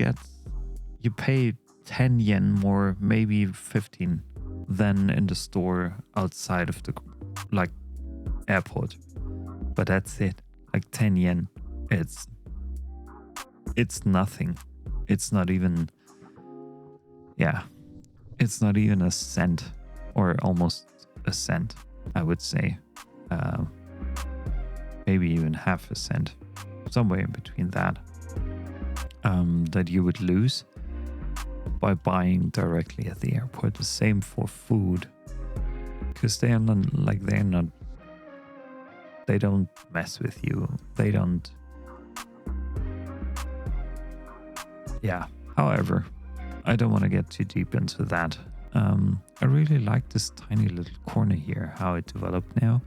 pay 10 yen more, maybe 15, than in the store outside of the airport. But that's it. Like 10 yen. It's nothing. It's not even a cent, or almost a cent, I would say. Maybe even half a cent, somewhere in between that you would lose by buying directly at the airport. The same for food, because they don't mess with you. They don't. Yeah. However, I don't want to get too deep into that. I really like this tiny little corner here, how it developed now.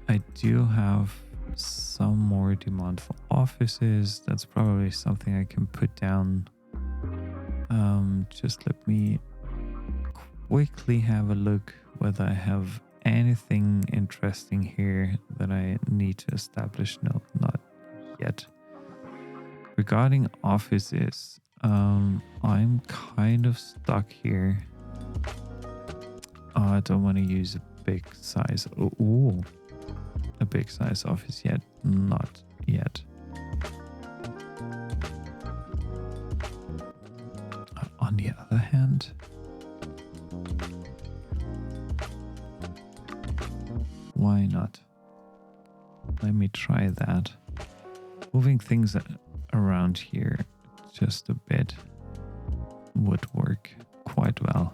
I do have some more demand for offices. That's probably something I can put down. Just let me quickly have a look whether I have anything interesting here that I need to establish. No, not yet. Regarding offices, I'm kind of stuck here. I don't want to use a big size. Oh, a big size office yet. Not yet. On the other hand, why not? Let me try that. Moving things around here just a bit would work quite well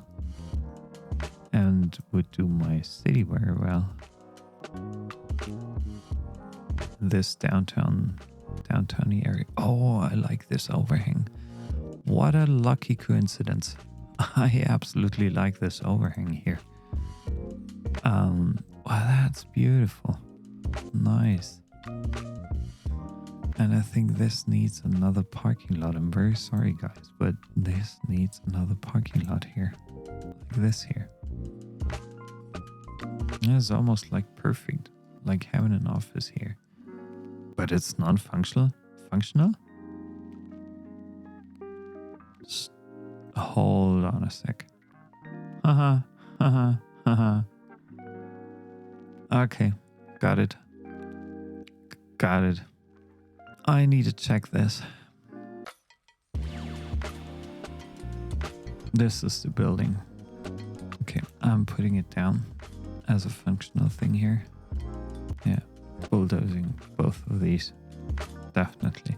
and would do my city very well. This downtown area. Oh, I like this overhang. What a lucky coincidence. I absolutely like this overhang here. Wow, that's beautiful. Nice. And I think this needs another parking lot. I'm very sorry, guys, but this needs another parking lot here. Like this here. It's almost like perfect. Like having an office here. But it's non-functional? Functional? Just hold on a sec. Okay, got it. I need to check this. This is the building. Okay, I'm putting it down as a functional thing here. Yeah, bulldozing both of these. Definitely.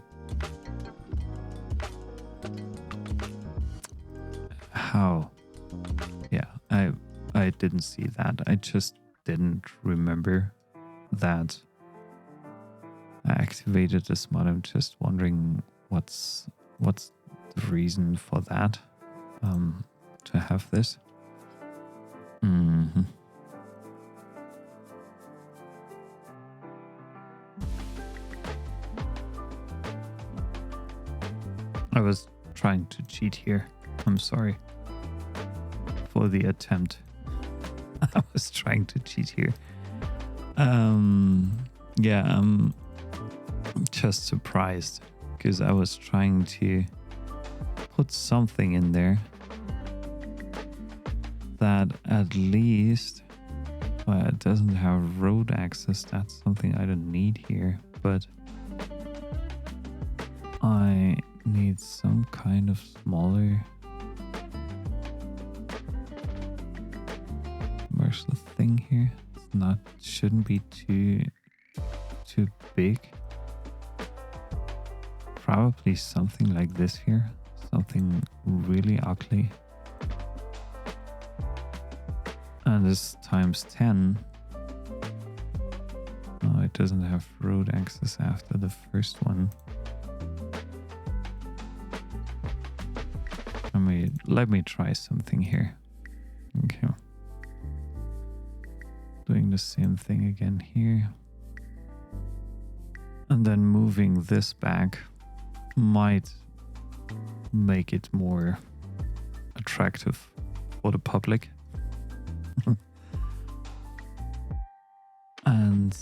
How? Yeah, I didn't see that. I just didn't remember that I activated this mod. I'm just wondering what's the reason for that, to have this. Mm-hmm. I was trying to cheat here. I'm sorry for the attempt. I was trying to cheat here. Yeah, I'm just surprised because I was trying to put something in there that at least, well, it doesn't have road access. That's something I don't need here, but I need some kind of smaller commercial thing here. It's not, shouldn't be too big. Probably something like this here, something really ugly. And this times 10. Oh, it doesn't have road access after the first one. Let me try something here. Okay. Doing the same thing again here. And then moving this back might make it more attractive for the public. And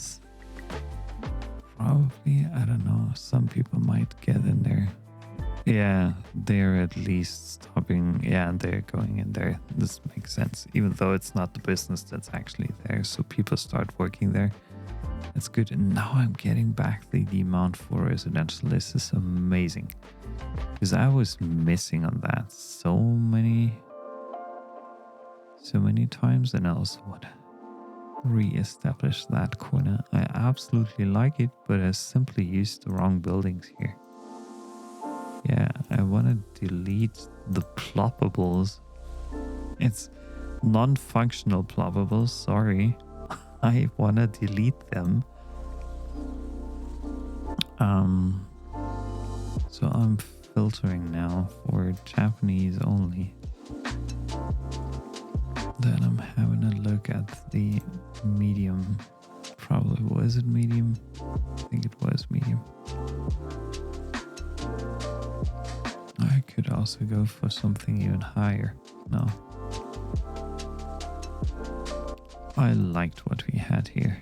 probably, I don't know, some people might get in there. Yeah, they're at least stopping. Yeah, they're going in there. This makes sense, even though it's not the business that's actually there. So people start working there. That's good. And now I'm getting back the demand for residential. This is amazing. Because I was missing on that so many times, and I also want to re-establish that corner. I absolutely like it, but I simply used the wrong buildings here. Yeah, I want to delete the ploppables. It's non-functional ploppables, sorry. I want to delete them. So I'm filtering now for Japanese only. Then I'm having a look at the medium. Probably, was it medium? I think it was medium. I could also go for something even higher. No. I liked what we had here.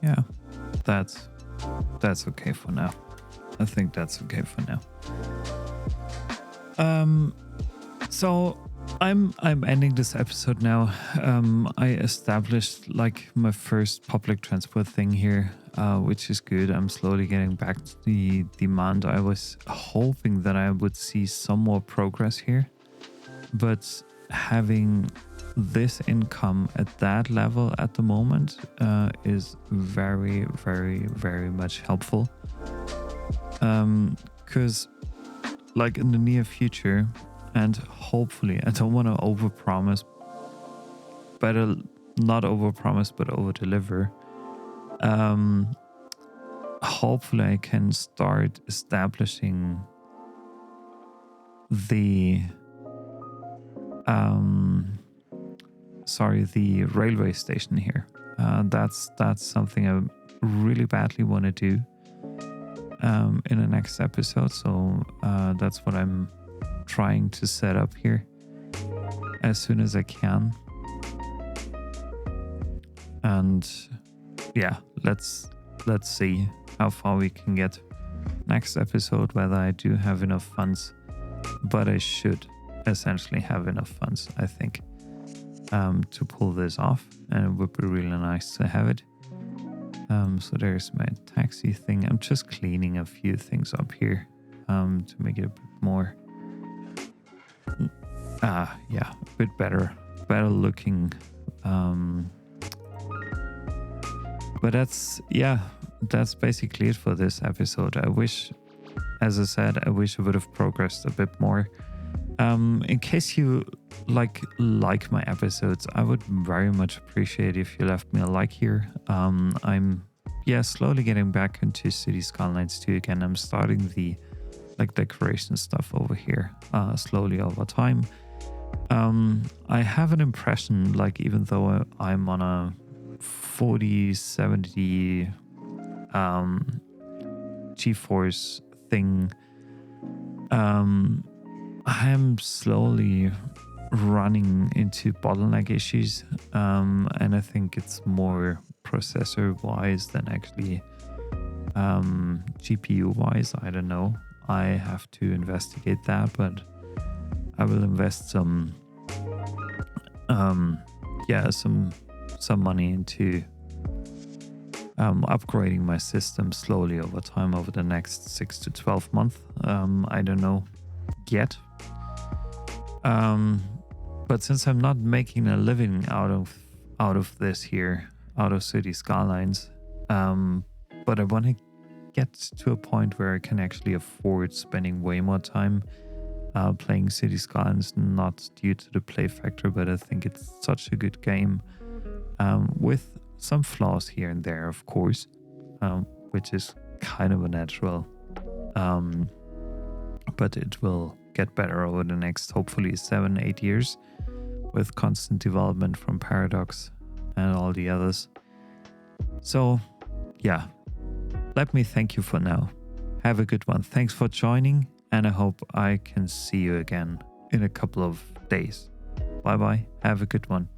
Yeah, that's okay for now. I think that's okay for now. So I'm ending this episode now. I established like my first public transport thing here, which is good. I'm slowly getting back to the demand. I was hoping that I would see some more progress here, but having this income at that level at the moment is very, very, very much helpful. Because like in the near future, and hopefully, I don't want to overpromise, better not overpromise but overdeliver. Hopefully I can start establishing the the railway station here. That's something I really badly want to do in the next episode. So that's what I'm trying to set up here as soon as I can. And yeah, let's see how far we can get. next episode whether I do have enough funds, but I should essentially have enough funds, I think, to pull this off, and it would be really nice to have it. So there's my taxi thing. I'm just cleaning a few things up here to make it a bit more, a bit better looking. But that's basically it for this episode. I wish, as I said, I would have progressed a bit more. In case you like my episodes, I would very much appreciate if you left me a like here. I'm slowly getting back into City Skylines 2 again. I'm starting the decoration stuff over here slowly over time. I have an impression, even though I'm on a 4070 GeForce thing, I'm slowly running into bottleneck issues, and I think it's more processor wise than actually GPU wise. I don't know. I have to investigate that, but I will invest some money into upgrading my system slowly over time over the next 6 to 12 months. I don't know yet. But since I'm not making a living out of this here, out of City Skylines, but I want to get to a point where I can actually afford spending way more time playing City Skylines, not due to the play factor, but I think it's such a good game, with some flaws here and there, of course, which is kind of a natural, but it will get better over the next, hopefully, 7-8 years with constant development from Paradox and all the others. So yeah, let me thank you for now. Have a good one. Thanks for joining, and I hope I can see you again in a couple of days. Bye bye. Have a good one.